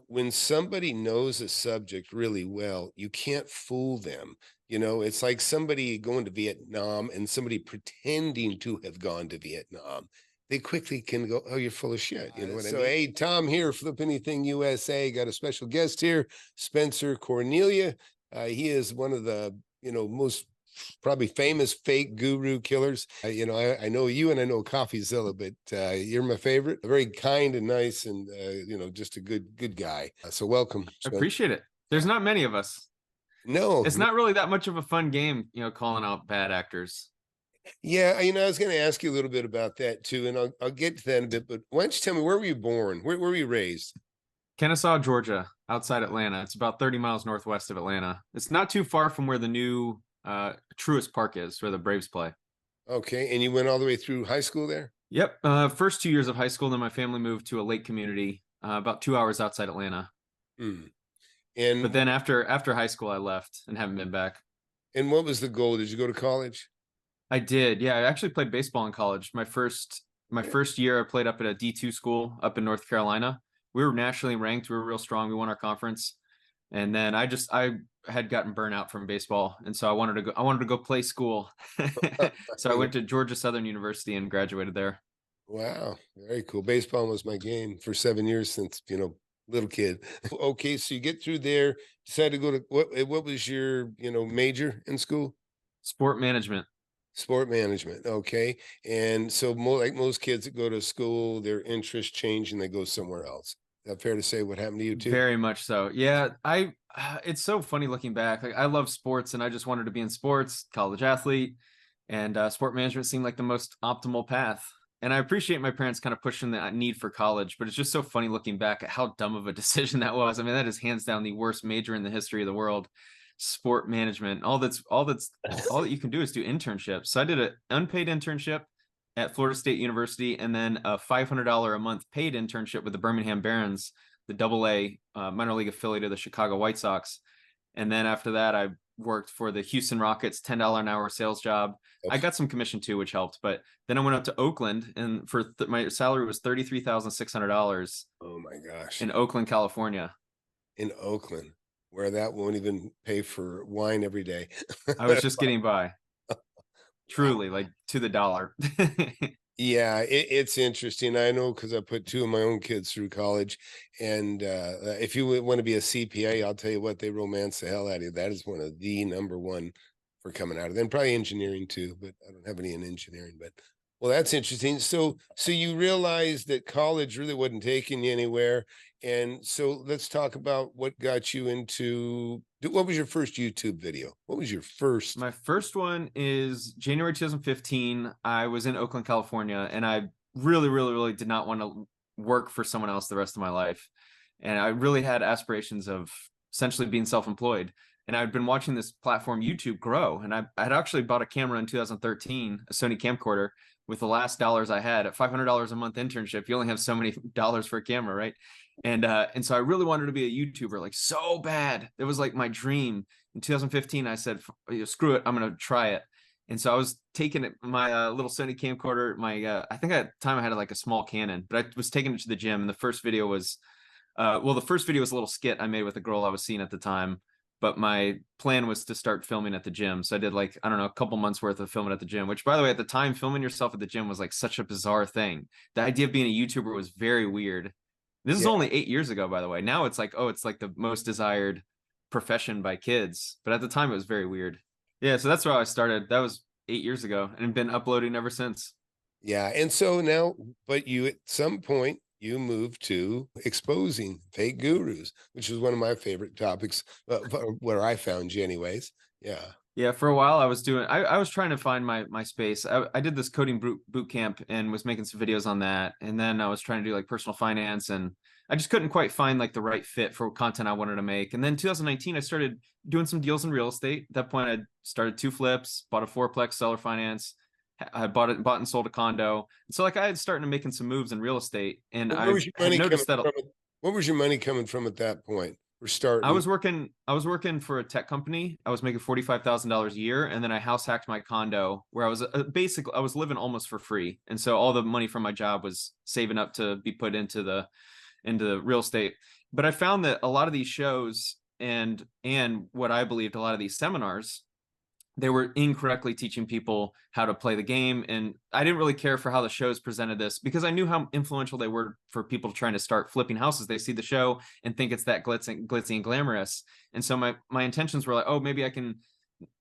When somebody knows a subject really well, you can't fool them. It's like somebody going to Vietnam and somebody pretending to have gone to Vietnam. They quickly can go, "Oh, you're full of shit." You know what I mean? Hey, Tom here, Flip Anything USA. Got a special guest here, Spencer Cornelia. He is one of the most probably famous fake guru killers. I know you and I know CoffeeZilla, but you're my favorite. Very kind and nice, and just a good guy. So welcome, I Spencer. appreciate it. There's not many of us. No, It's not really that much of a fun game, calling out bad actors. yeah, I was going to ask you a little bit about that too, and I'll get to that in a bit. But why don't you tell me, where were you born? Where were you raised? Kennesaw, Georgia, outside Atlanta. It's about 30 miles northwest of Atlanta. It's not too far from where the new Truist Park is, where the Braves play. Okay, and you went all the way through high school there? Yep. First 2 years of high school, then my family moved to a lake community about 2 hours outside Atlanta. Hmm. But And then after high school, I left and haven't been back. and what was the goal? Did you go to college? I did. Yeah, I actually played baseball in college. My first year, I played up at a D2 school up in North Carolina. We were nationally ranked. We were real strong. We won our conference. And then I had gotten burnout from baseball, and so I wanted to go play school. So I went to Georgia Southern University and graduated there. Wow, very cool. Baseball was my game for 7 years since, little kid. Okay, so you get through there, decide to go to what was your, major in school? Sport management. Sport management. Okay. And so more like most kids that go to school, their interests change and they go somewhere else. Is that fair to say? What happened to you too? Very much so. Yeah, it's so funny looking back. Like I love sports and I just wanted to be in sports, college athlete, and sport management seemed like the most optimal path. And I appreciate my parents kind of pushing that need for college, but it's just so funny looking back at how dumb of a decision that was. I mean, that is hands down the worst major in the history of the world. Sport management. All that you can do is do internships. So I did an unpaid internship at Florida State University, and then a $500 a month paid internship with the Birmingham Barons, the AA minor league affiliate of the Chicago White Sox. And then after that, I worked for the Houston Rockets, $10 an hour sales job. I got some commission too, which helped. But then I went up to Oakland, and my salary was $33,600 Oh my gosh. in Oakland, California. In Oakland, where that won't even pay for wine every day. I was just getting by, Wow. truly, like to the dollar. Yeah, it's interesting. I know because I put two of my own kids through college, and if you want to be a CPA, I'll tell you what, they romance the hell out of you. That is one of the number one for coming out of them. Probably engineering too, but I don't have any in engineering. But well, that's interesting. So you realized that college really wasn't taking you anywhere, and so let's talk about what got you into. What was your first YouTube video? What was your first? My first one is January 2015. I was in Oakland, California, and I really, really, really did not want to work for someone else the rest of my life. And I really had aspirations of essentially being self-employed. And I'd been watching this platform, YouTube, grow. And I had actually bought a camera in 2013, a Sony camcorder, with the last dollars I had. At $500 a month internship, you only have so many dollars for a camera, right? And so I really wanted to be a YouTuber, like so bad. It was like my dream. In 2015, I said, screw it, I'm going to try it. And so I was taking it, my little Sony camcorder, I think at the time I had like a small Canon, but I was taking it to the gym. And the first video was, the first video was a little skit I made with a girl I was seeing at the time. But my plan was to start filming at the gym. So I did like, I don't know, a couple months worth of filming at the gym, which by the way, at the time, filming yourself at the gym was like such a bizarre thing. The idea of being a YouTuber was very weird. This is Yeah. only 8 years ago, by the way. Now it's like, oh, it's like the most desired profession by kids. But at the time, it was very weird. Yeah, so that's where I started. That was 8 years ago and been uploading ever since. Yeah. And so now, but you at some point you moved to exposing fake gurus, which was one of my favorite topics, where I found you, anyways. Yeah. Yeah, for a while I was trying to find my space. I did this coding boot camp and was making some videos on that. And then I was trying to do like personal finance, and I just couldn't quite find like the right fit for content I wanted to make. And then 2019, I started doing some deals in real estate. At that point, I started 2 flips, bought a fourplex seller finance. I bought and sold a condo. And so like I had started making some moves in real estate, and Where I was your had money coming noticed that from? What was your money coming from at that point? We're starting. I was working for a tech company. I was making $45,000 a year, and then I house hacked my condo where I was basically I was living almost for free, and so all the money from my job was saving up to be put into the real estate. But I found that a lot of these shows and what I believed a lot of these seminars, they were incorrectly teaching people how to play the game. And I didn't really care for how the shows presented this because I knew how influential they were for people trying to start flipping houses. They see the show and think it's that glitzy and glamorous. And so my intentions were like, oh, maybe I can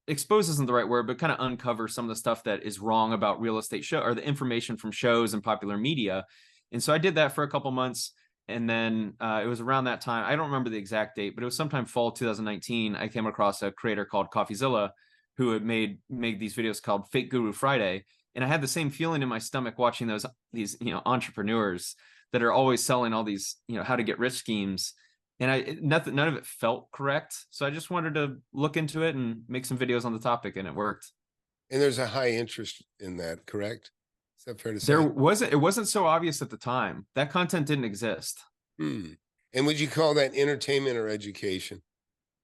expose isn't the right word, but kind of uncover some of the stuff that is wrong about real estate show or the information from shows and popular media. And so I did that for a couple months. And then it was around that time. I don't remember the exact date, but it was sometime fall 2019. I came across a creator called CoffeeZilla who had made these videos called Fake Guru Friday. And I had the same feeling in my stomach watching these entrepreneurs that are always selling all these how to get rich schemes, and none of it felt correct. So I just wanted to look into it and make some videos on the topic, and it worked. And there's a high interest in that, correct? Is that fair to There say? wasn't it wasn't so obvious at the time. That content didn't exist. Hmm. And would you call that entertainment or education?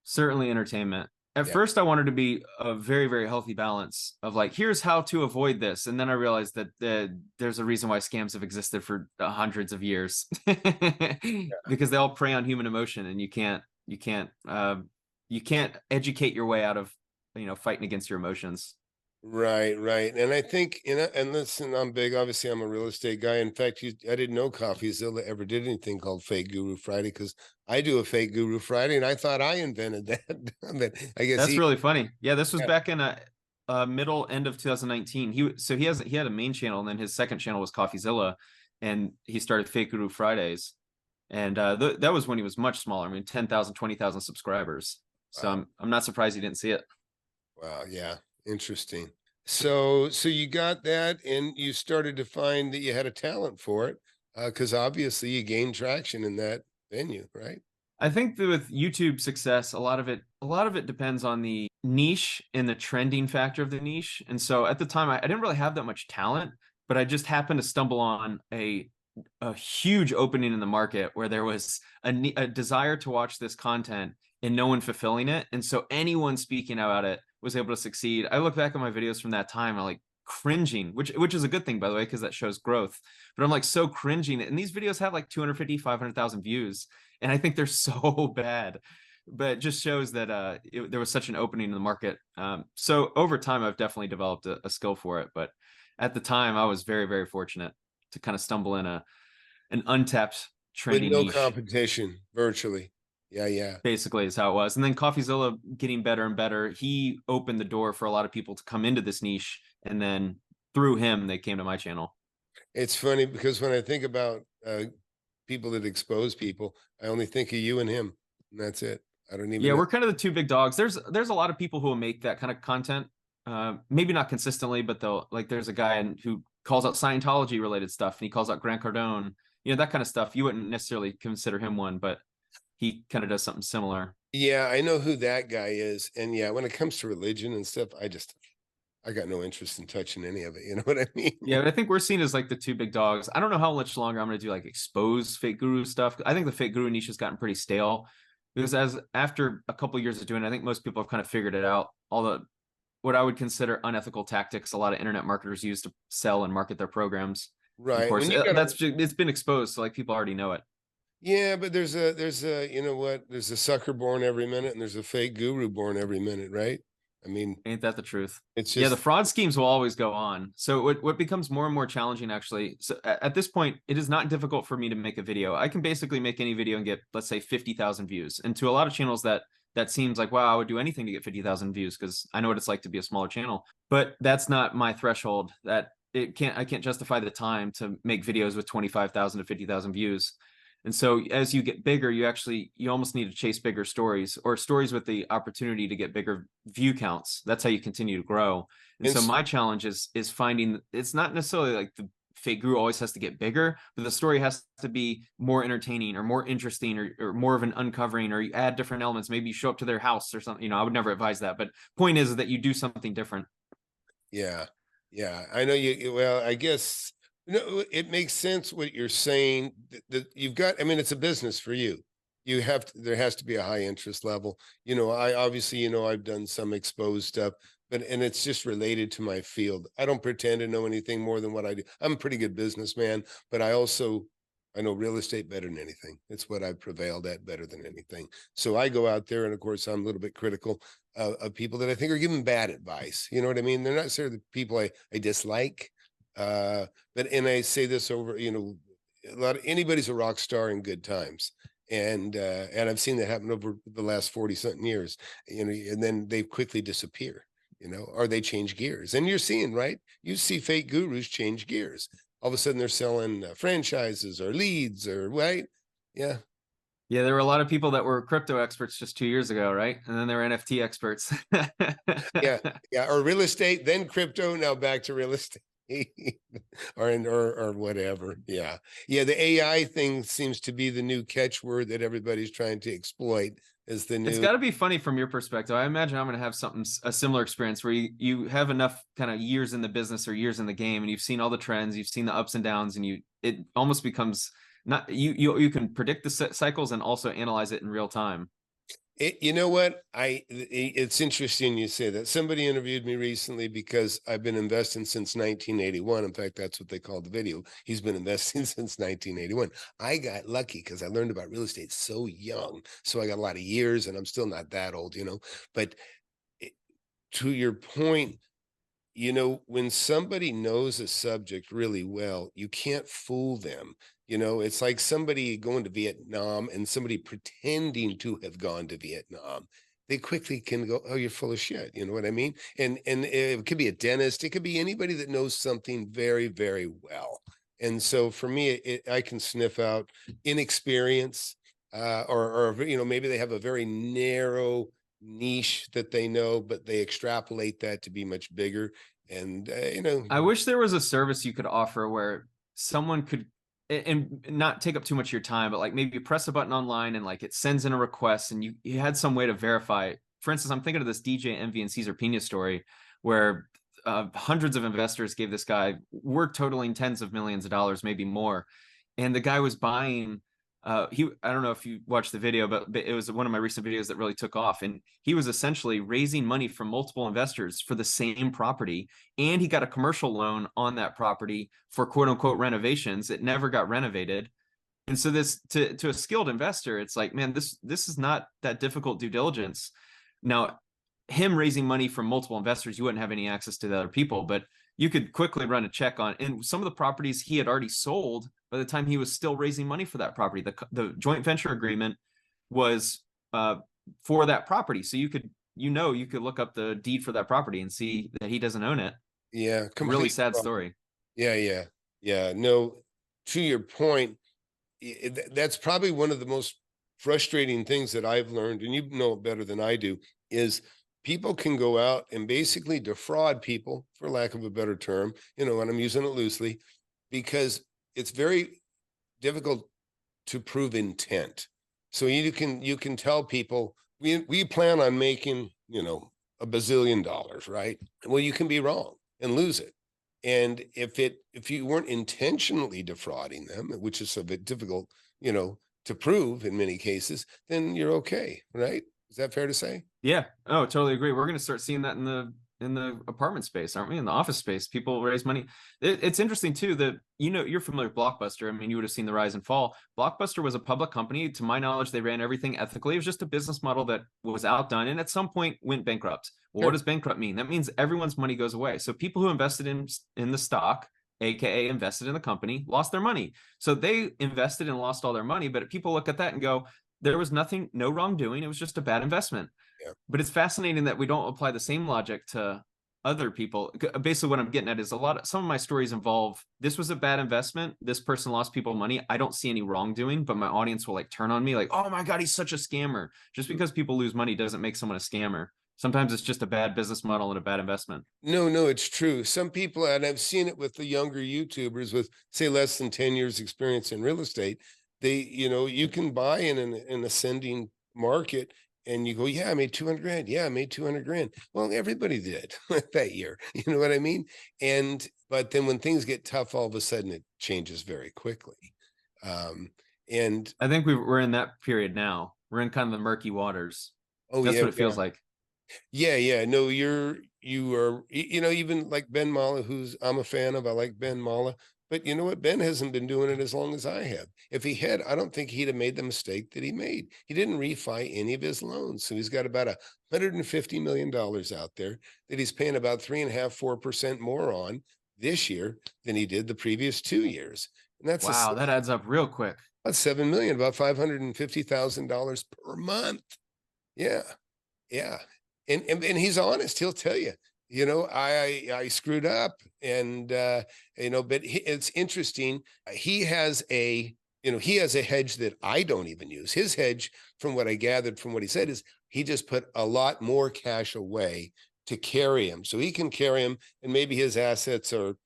Certainly entertainment. At Yeah. first, I wanted to be a very, very healthy balance of like, here's how to avoid this. And then I realized that there's a reason why scams have existed for hundreds of years because they all prey on human emotion, and you can't educate your way out of fighting against your emotions. Right, right. And I think, and listen, I'm big. Obviously, I'm a real estate guy. In fact, I didn't know CoffeeZilla ever did anything called Fake Guru Friday because I do a Fake Guru Friday, and I thought I invented that. But I guess That's he, really funny. Yeah, this was yeah. back in a middle end of 2019. He had a main channel, and then his second channel was CoffeeZilla, and he started Fake Guru Fridays, and that was when he was much smaller. I mean, 10,000, 20,000 subscribers. So Wow, I'm not surprised he didn't see it. wow, yeah, interesting. So you got that, and you started to find that you had a talent for it, because obviously you gained traction in that venue, right? I think that with YouTube success, a lot of it depends on the niche and the trending factor of the niche. And so at the time, I didn't really have that much talent, but I just happened to stumble on a huge opening in the market where there was a desire to watch this content and no one fulfilling it. And so anyone speaking about it was able to succeed. I look back at my videos from that time, I'm like cringing, which is a good thing, by the way, because that shows growth. But I'm like so cringing. And these videos have like 250, 500,000 views. And I think they're so bad. But it just shows that there was such an opening in the market. So over time, I've definitely developed a skill for it. But at the time, I was very, very fortunate to kind of stumble in an untapped With trendy no niche. competition, virtually. Yeah, yeah. Basically, is how it was. And then CoffeeZilla getting better and better. He opened the door for a lot of people to come into this niche, and then through him, they came to my channel. It's funny because when I think about people that expose people, I only think of you and him, and that's it. I don't even Yeah, know. we're kind of the two big dogs. There's a lot of people who will make that kind of content. Maybe not consistently, but they'll like. There's a guy who calls out Scientology related stuff, and he calls out Grant Cardone. That kind of stuff. You wouldn't necessarily consider him one, but he kind of does something similar. Yeah, I know who that guy is. And yeah, when it comes to religion and stuff, I got no interest in touching any of it. You know what I mean? Yeah, but I think we're seen as like the two big dogs. I don't know how much longer I'm going to do like expose fake guru stuff. I think the fake guru niche has gotten pretty stale because as after a couple of years of doing it, I think most people have kind of figured it out. All the what I would consider unethical tactics a lot of internet marketers use to sell and market their programs. And of Right. course, When you got a it's been exposed, so like people already know it. yeah, but there's a you know what? There's a sucker born every minute and there's a fake guru born every minute, right? I mean, Ain't that the truth? it's Yeah, the just fraud schemes will always go on. So what becomes more and more challenging actually. So at this point, it is not difficult for me to make a video. I can basically make any video and get, let's say, 50,000 views. And to a lot of channels that seems like, wow, I would do anything to get 50,000 views because I know what it's like to be a smaller channel. But that's not my threshold. I can't justify the time to make videos with 25,000 to 50,000 views. And so as you get bigger, you almost need to chase bigger stories or stories with the opportunity to get bigger view counts. That's how you continue to grow. And and so my challenge is finding it's not necessarily like the fake guru always has to get bigger, but the story has to be more entertaining or more interesting or more of an uncovering, or you add different elements. Maybe you show up to their house or something. I would never advise that. But point is that you do something different. yeah. Yeah. I know well, I guess no, it makes sense what you're saying. That you've got, I mean, it's a business for you. There has to be a high interest level. I obviously, I've done some exposed stuff, and it's just related to my field. I don't pretend to know anything more than what I do. I'm a pretty good businessman, but I also I know real estate better than anything. It's what I've prevailed at better than anything. So I go out there, and of course, I'm a little bit critical of people that I think are giving bad advice. You know what I mean? They're not necessarily the people I dislike. But and I say this over, a lot of anybody's a rock star in good times. And I've seen that happen over the last 40 something years, and then they quickly disappear, or they change gears. And you're seeing, right? You see fake gurus change gears. All of a sudden they're selling franchises or leads or right. Yeah. Yeah, there were a lot of people that were crypto experts just 2 years ago, right? And then they were NFT experts. Yeah. Yeah. Or real estate, then crypto, now back to real estate. or whatever. Yeah. Yeah. The AI thing seems to be the new catchword that everybody's trying to exploit as the It's new. got to be funny from your perspective. I imagine I'm going to have a similar experience where you have enough kind of years in the business or years in the game, and you've seen all the trends, you've seen the ups and downs, and it almost becomes not you can predict the cycles and also analyze it in real time. You know what? It's interesting you say that. Somebody interviewed me recently because I've been investing since 1981. In fact, that's what they called the video. He's been investing since 1981. I got lucky because I learned about real estate so young. So I got a lot of years, and I'm still not that old, But to your point, when somebody knows a subject really well, you can't fool them. It's like somebody going to Vietnam and somebody pretending to have gone to Vietnam. They quickly can go, "Oh, you're full of shit." You know what I mean? And it could be a dentist. It could be anybody that knows something very, very well. And so for me, I can sniff out inexperience, or maybe they have a very narrow niche that they know, but they extrapolate that to be much bigger. And I wish there was a service you could offer where someone could and not take up too much of your time, but like maybe you press a button online and like it sends in a request and you had some way to verify it. For instance, I'm thinking of this DJ Envy and Cesar Pina story where hundreds of investors gave this guy, we're totaling tens of millions of dollars, maybe more. And the guy was buying I don't know if you watched the video, but it was one of my recent videos that really took off. And he was essentially raising money from multiple investors for the same property. And he got a commercial loan on that property for quote unquote renovations. It never got renovated. And so this to a skilled investor, it's like, man, this is not that difficult due diligence. Now, him raising money from multiple investors, you wouldn't have any access to the other people, but you could quickly run a check on. And some of the properties he had already sold by the time he was still raising money for that property. The joint venture agreement was for that property. So you could look up the deed for that property and see that he doesn't own it. Yeah. Really sad story. Yeah. Yeah. Yeah. No, to your point, that's probably one of the most frustrating things that I've learned, and you know it better than I do, is people can go out and basically defraud people, for lack of a better term, and I'm using it loosely, because it's very difficult to prove intent. So you can tell people we plan on making, $1 bazillion, right? Well, you can be wrong and lose it. And if you weren't intentionally defrauding them, which is a bit difficult, to prove in many cases, then you're okay, right? Is that fair to say? Yeah. Oh, totally agree. We're going to start seeing that in the apartment space, aren't we? In the office space, people raise money. It's interesting too that you're familiar with Blockbuster. I mean, you would have seen the rise and fall. Blockbuster was a public company. To my knowledge, they ran everything ethically. It was just a business model that was outdone and at some point went bankrupt. Well, Sure. what does bankrupt mean? That means everyone's money goes away. So people who invested in the stock, aka invested in the company, lost their money. So they invested and lost all their money. But people look at that and go, there was no wrongdoing. It was just a bad investment. Yeah. But it's fascinating that we don't apply the same logic to other people. Basically, what I'm getting at is some of my stories involve this was a bad investment. This person lost people money. I don't see any wrongdoing, but my audience will like turn on me like, oh my God, he's such a scammer. Just because people lose money doesn't make someone a scammer. Sometimes it's just a bad business model and a bad investment. No, it's true. Some people, and I've seen it with the younger YouTubers with, say, less than 10 years experience in real estate. You can buy in an ascending market and you go, yeah, I made 200 grand. Yeah, I made 200 grand. Well, everybody did that year. You know what I mean? But then when things get tough, all of a sudden it changes very quickly. And I think we're in that period now. We're in kind of the murky waters. oh That's yeah, what it feels like. yeah. No, you are, even like Ben Mala, who's I'm a fan of. I like Ben Mala. But you know what? Ben hasn't been doing it as long as I have. If he had, I don't think he'd have made the mistake that he made. He didn't refi any of his loans. So he's got about $150 million out there that he's paying about 3.5%, 4% more on this year than he did the previous 2 years. And Wow, that adds up real quick. that's 7 million, about $550,000 per month. Yeah. Yeah. And he's honest. He'll tell you, I screwed up and, but it's interesting. He has he has a hedge that I don't even use. His hedge, from what I gathered from what he said, is he just put a lot more cash away to carry him. So he can carry him, and maybe his assets are,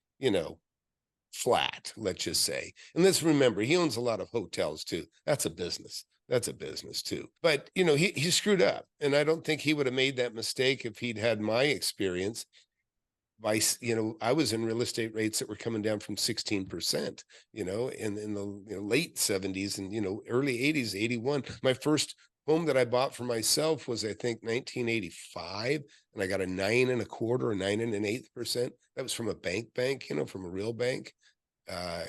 flat, let's just say. And let's remember, he owns a lot of hotels too. That's a business. That's a business too. But he screwed up. And I don't think he would have made that mistake if he'd had my experience. I was in real estate rates that were coming down from 16%, in the late 70s and early 80s, 81. My first home that I bought for myself was, I think, 1985, and I got a 9.25 or 9.125%. That was from a bank, from a real bank.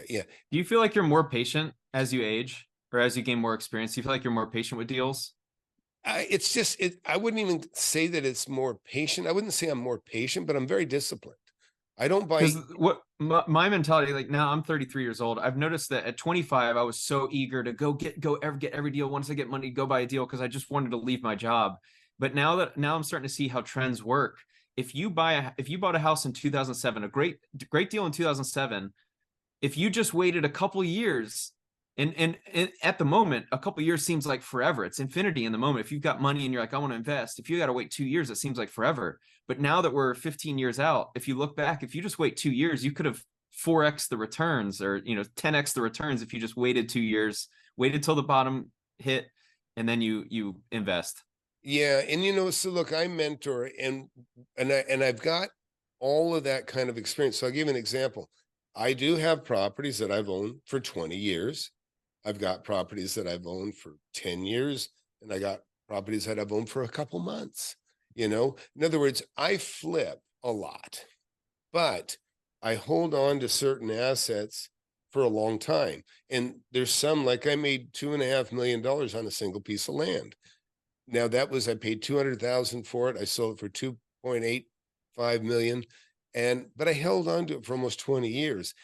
Yeah. Do you feel like you're more patient as you age or as you gain more experience? Do you feel like you're more patient with deals? It's just, I wouldn't even say that it's more patient. I wouldn't say I'm more patient, but I'm very disciplined. I don't buy. Because what my mentality, like now I'm 33 years old. I've noticed that at 25, I was so eager to get every deal. Once I get money, go buy a deal because I just wanted to leave my job. But now I'm starting to see how trends work. If you bought a house in 2007, a great deal in 2007, if you just waited a couple years, and at the moment, a couple years seems like forever. It's infinity in the moment. If you've got money and you're like, I want to invest, if you got to wait 2 years, it seems like forever. But now that we're 15 years out, if you look back, if you just wait 2 years, you could have 4x the returns, or 10x the returns if you just waited 2 years, waited till the bottom hit, and then you invest. Yeah, and so look, I mentor, and I've got all of that kind of experience. So I'll give you an example. I do have properties that I've owned for 20 years. I've got properties that I've owned for 10 years, and I got properties that I've owned for a couple months. In other words, I flip a lot, but I hold on to certain assets for a long time. And there's some, like I made $2.5 million on a single piece of land. Now I paid 200,000 for it. I sold it for 2.85 million. But I held on to it for almost 20 years.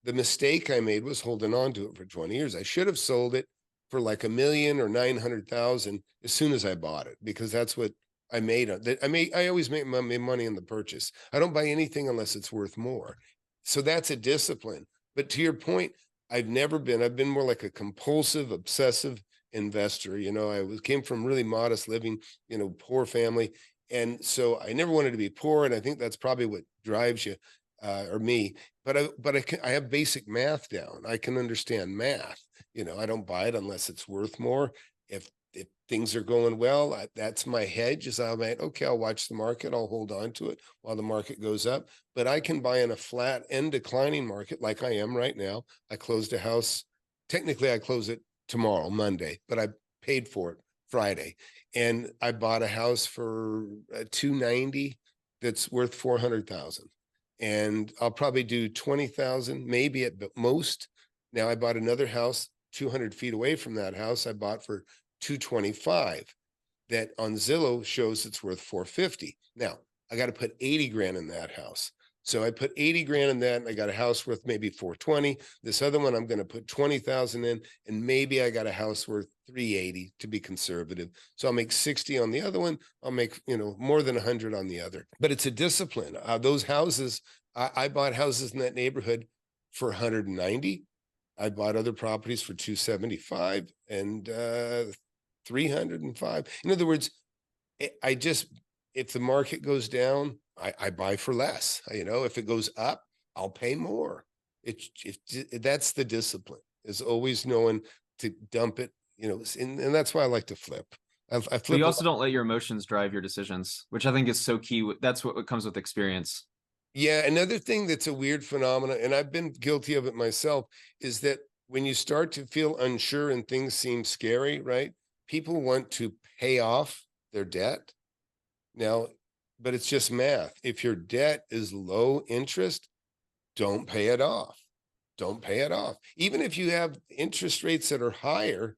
The mistake I made was holding on to it for 20 years. I should have sold it for like 1 million or 900,000 as soon as I bought it, because that's what I made. I always make my money on the purchase. I don't buy anything unless it's worth more. So that's a discipline. But to your point, I've been more like a compulsive, obsessive investor. Came from really modest living, poor family. And so I never wanted to be poor. And I think that's probably what drives you, or me. But I have basic math down. I can understand math. I don't buy it unless it's worth more. If things are going well, that's my hedge. Is I'll watch the market. I'll hold on to it while the market goes up. But I can buy in a flat and declining market like I am right now. I closed a house. Technically, I close it tomorrow, Monday, but I paid for it Friday. And I bought a house for 290 that's worth 400,000. And I'll probably do 20,000, maybe at most. Now I bought another house 200 feet away from that house. I bought for 225. That on Zillow shows it's worth 450. Now I got to put 80 grand in that house. So I put 80 grand in that, and I got a house worth maybe 420. This other one, I'm going to put 20,000 in, and maybe I got a house worth 380 to be conservative. So I'll make 60 on the other one. I'll make, more than 100 on the other. But it's a discipline. Those houses, I bought houses in that neighborhood for 190. I bought other properties for 275 and 305. In other words, if the market goes down, I buy for less. If it goes up, I'll pay more. That's the discipline, is always knowing to dump it, and that's why I like to flip. I flip. But you also don't let your emotions drive your decisions, which I think is so key. That's what comes with experience. Yeah. Another thing that's a weird phenomenon, and I've been guilty of it myself, is that when you start to feel unsure and things seem scary, right? People want to pay off their debt. Now, but it's just math. If your debt is low interest, don't pay it off. don't pay it off. Even if you have interest rates that are higher,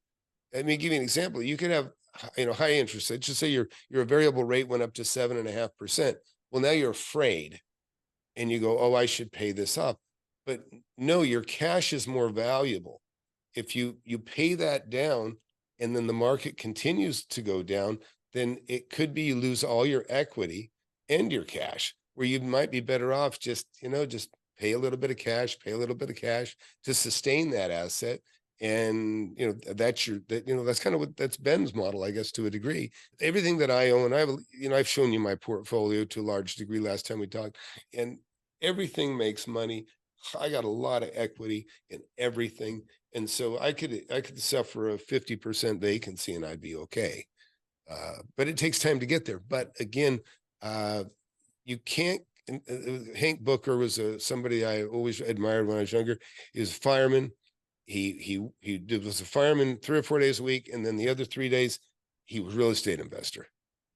let me give you an example. You could have, high interest. Let's just say your variable rate went up to 7.5%. Well, now you're afraid and you go, oh, I should pay this off. But no, your cash is more valuable. If you pay that down and then the market continues to go down, then it could be you lose all your equity and your cash, where you might be better off just pay a little bit of cash, pay a little bit of cash to sustain that asset. And that's kind of that's Ben's model, I guess, to a degree. Everything that I own, I've shown you my portfolio to a large degree last time we talked, and everything makes money. I got a lot of equity in everything. And so I could suffer a 50% vacancy and I'd be okay. But it takes time to get there. But again, you can't. Hank Booker was somebody I always admired when I was younger. He was a fireman. Was a fireman 3 or 4 days a week, and then the other 3 days he was a real estate investor.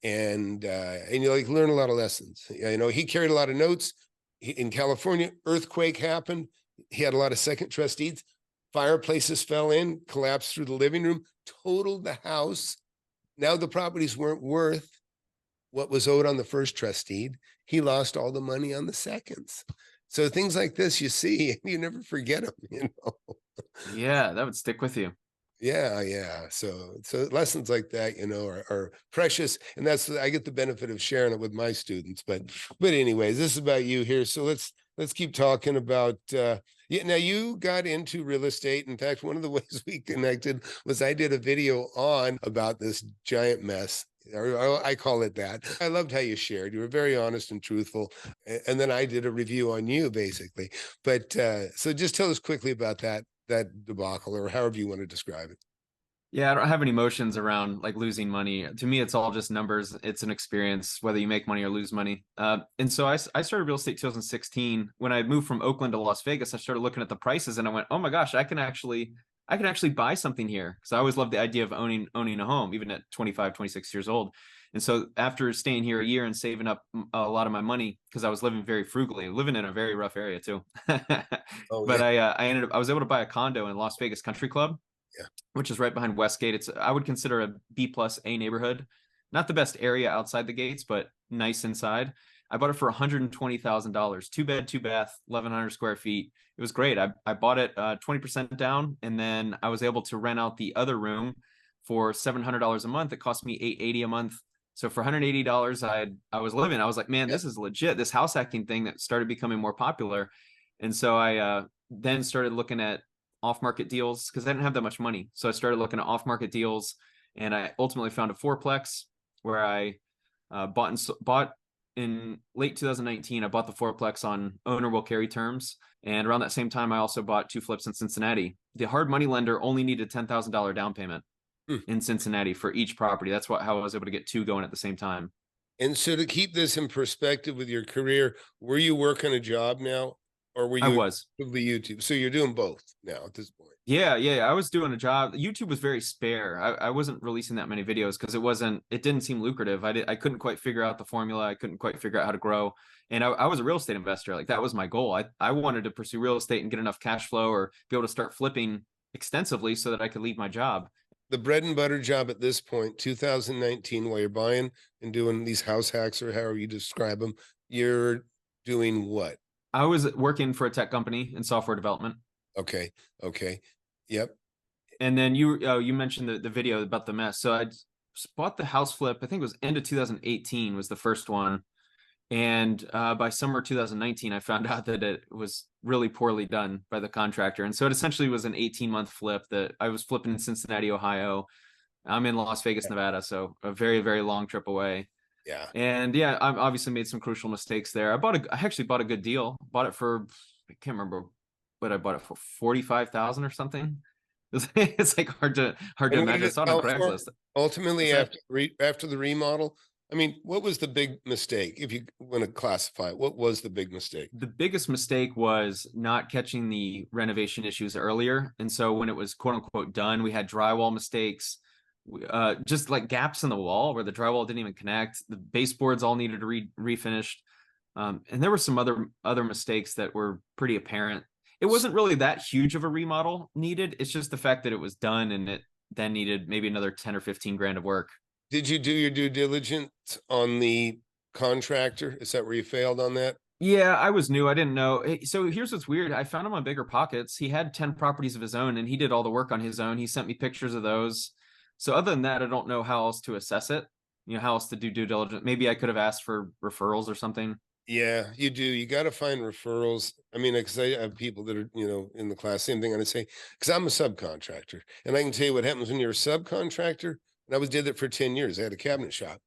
And learn a lot of lessons. He carried a lot of notes. In California, earthquake happened. He had a lot of second trust deeds. Fireplaces fell in, collapsed through the living room, totaled the house. Now the properties weren't worth what was owed on the first trust deed. He lost all the money on the seconds. So things like this, you see, you never forget them, Yeah, that would stick with you. Yeah. So lessons like that, are precious, and I get the benefit of sharing it with my students. But anyways, this is about you here. So let's keep talking about. Now you got into real estate. In fact, one of the ways we connected was I did a video about this giant mess. Or I call it that. I loved how you shared. You were very honest and truthful. And then I did a review on you, basically. But so just tell us quickly about that debacle, or however you want to describe it. Yeah, I don't have any emotions around like losing money. To me, it's all just numbers. It's an experience, whether you make money or lose money. And so I started real estate 2016. When I moved from Oakland to Las Vegas, I started looking at the prices and I went, oh my gosh, I can actually buy something here. Because I always loved the idea of owning a home, even at 25, 26 years old. And so after staying here a year and saving up a lot of my money, because I was living very frugally, living in a very rough area too. Oh But yeah, I was able to buy a condo in Las Vegas Country Club, yeah. which is right behind Westgate. I would consider a B plus A neighborhood. Not the best area outside the gates, but nice inside. I bought it for $120,000, 2 bed, 2 bath, 1,100 square feet. It was great. I bought it 20% down, and then I was able to rent out the other room for $700 a month. It cost me $880 a month. So for $180, I was living. I was like, man, Yeah. this is legit. This house hacking thing that started becoming more popular, and so I then started looking at off-market deals because I didn't have that much money. So I started looking at off-market deals, and I ultimately found a fourplex where I bought in late 2019. I bought the fourplex on owner will carry terms, and around that same time, I also bought 2 flips in Cincinnati. The hard money lender only needed $10,000 down payment Hmm. in Cincinnati for each property. That's how I was able to get two going at the same time. And so to keep this in perspective with your career, were you working a job now, or were I you was. exclusively YouTube? So you're doing both now at this point. Yeah. I was doing a job. YouTube was very spare. I wasn't releasing that many videos because it didn't seem lucrative. I couldn't quite figure out the formula. I couldn't quite figure out how to grow. And I was a real estate investor. Like that was my goal. I wanted to pursue real estate and get enough cash flow or be able to start flipping extensively so that I could leave my job. The bread and butter job at this point, 2019, while you're buying and doing these house hacks or however you describe them, you're doing what? I was working for a tech company in software development. Okay. Okay. Yep. And then you mentioned the video about the mess. So I bought the house flip. I think it was end of 2018 was the first one. And by summer 2019, I found out that it was really poorly done by the contractor. And so it essentially was an 18-month flip that I was flipping in Cincinnati, Ohio. I'm in Las Vegas, Nevada, so a very, very long trip away. Yeah. And yeah, I've obviously made some crucial mistakes there. I actually bought a good deal. Bought it for, I can't remember what I bought it for, 45,000 or something. It's like hard to And what did imagine. I it saw it on sell for? Craigslist. Ultimately, What's that? after the remodel, I mean, what was the big mistake? If you want to classify it, what was the big mistake? The biggest mistake was not catching the renovation issues earlier. And so when it was quote unquote done, we had drywall mistakes, just like gaps in the wall where the drywall didn't even connect. The baseboards all needed to refinished. And there were some other mistakes that were pretty apparent. it wasn't really that huge of a remodel needed. It's just the fact that it was done and it then needed maybe another 10 or 15 grand of work. Did you do your due diligence on the contractor? Is that where you failed on that? Yeah, I was new. I didn't know. So here's what's weird. I found him on Bigger Pockets. He had 10 properties of his own and he did all the work on his own. He sent me pictures of those. So other than that, I don't know how else to assess it. How else to do due diligence. Maybe I could have asked for referrals or something. Yeah, you do. You got to find referrals. I mean, because I have people that are, in the class, same thing. And I say, because I'm a subcontractor, and I can tell you what happens when you're a subcontractor. And did it for 10 years. I had a cabinet shop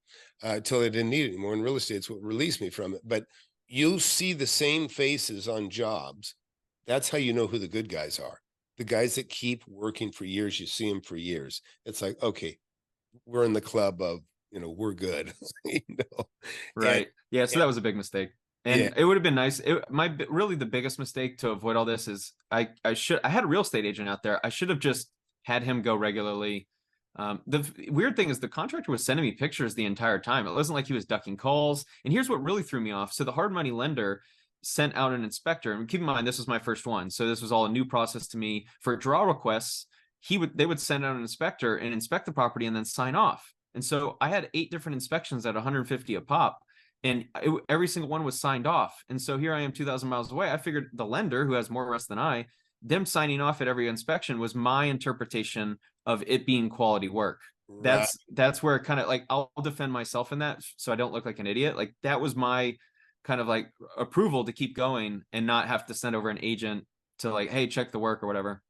until I didn't need it anymore. And real estate's what released me from it. But you'll see the same faces on jobs. That's how you know who the good guys are. The guys that keep working for years, you see them for years. It's like, okay, we're in the club of, we're good. you know, and, Right. Yeah. So and that was a big mistake. yeah, And it would have been nice. Really the biggest mistake to avoid all this is I had a real estate agent out there. I should have just had him go regularly. The weird thing is the contractor was sending me pictures the entire time. It wasn't like he was ducking calls. And here's what really threw me off. So the hard money lender sent out an inspector, and keep in mind this was my first one, so this was all a new process to me. For draw requests, they would send out an inspector and inspect the property and then sign off. And so I had 8 different inspections at 150 a pop, and every single one was signed off. And so here I am 2,000 miles away. I figured the lender, who has more rest than I, them signing off at every inspection was my interpretation of it being quality work. right. That's where kind of like I'll defend myself in that so I don't look like an idiot. Like that was my kind of like approval to keep going and not have to send over an agent to like, hey, check the work or whatever.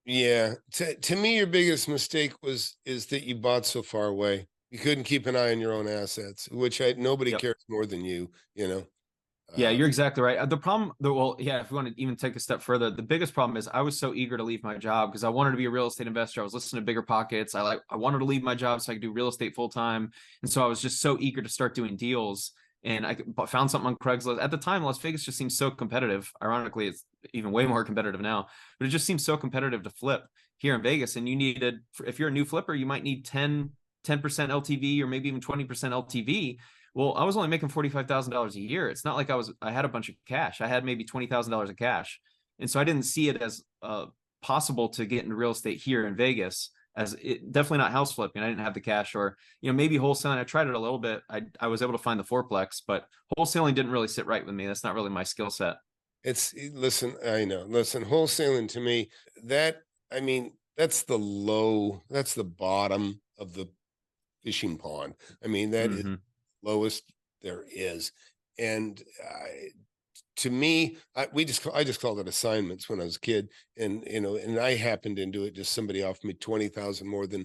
Yeah. To me, your biggest mistake is that you bought so far away. You couldn't keep an eye on your own assets, which nobody Yep. cares more than you, Yeah, Uh, you're exactly right. The problem, well, yeah, if we want to even take a step further, the biggest problem is I was so eager to leave my job because I wanted to be a real estate investor. I was listening to Bigger Pockets. I wanted to leave my job so I could do real estate full time, and so I was just so eager to start doing deals. And I found something on Craigslist. At the time, Las Vegas just seemed so competitive. Ironically, it's even way more competitive now, but it just seems so competitive to flip here in Vegas. And you needed, if you're a new flipper, you might need 10% LTV or maybe even 20% LTV. Well, I was only making $45,000 a year. It's not like I had a bunch of cash. I had maybe $20,000 of cash. And so I didn't see it as possible to get into real estate here in Vegas, as it definitely not house flipping. I didn't have the cash, or, maybe wholesaling. I tried it a little bit. I was able to find the fourplex, but wholesaling didn't really sit right with me. That's not really my skill set. listen, I know, listen, wholesaling to me, I mean, that's the bottom of the fishing pond. I mean, that is Mm-hmm. lowest there is. And to me, I just called it assignments when I was a kid, and and I happened into it. Just somebody offered me 20,000 more than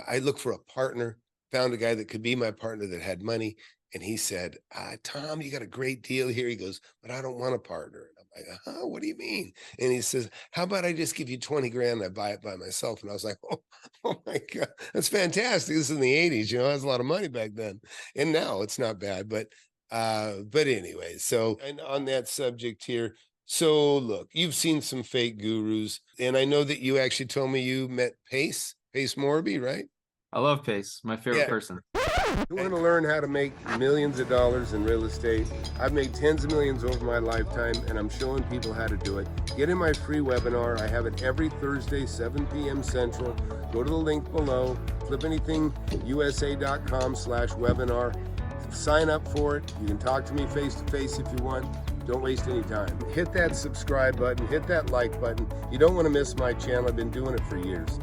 I looked for a partner. Found a guy that could be my partner that had money, and he said, "Tom, you got a great deal here." He goes, "But I don't want a partner." And I'm like, "Huh? What do you mean?" And he says, "How about I just give you 20 grand and I buy it by myself?" And I was like, "Oh, oh my god, that's fantastic! This is in the '80s, that's a lot of money back then, and now it's not bad." But anyway, so, and on that subject here, so look, you've seen some fake gurus, and I know that you actually told me you met Pace Morby, right? I love Pace, my favorite Yeah. person. You want to learn how to make millions of dollars in real estate? I've made tens of millions over my lifetime, and I'm showing people how to do it. Get in my free webinar. I have it every Thursday, 7 p.m. Central. Go to the link below, flipanythingusa.com/webinar. Sign up for it. You can talk to me face to face if you want. Don't waste any time. Hit that subscribe button, hit that like button. You don't want to miss my channel. I've been doing it for years.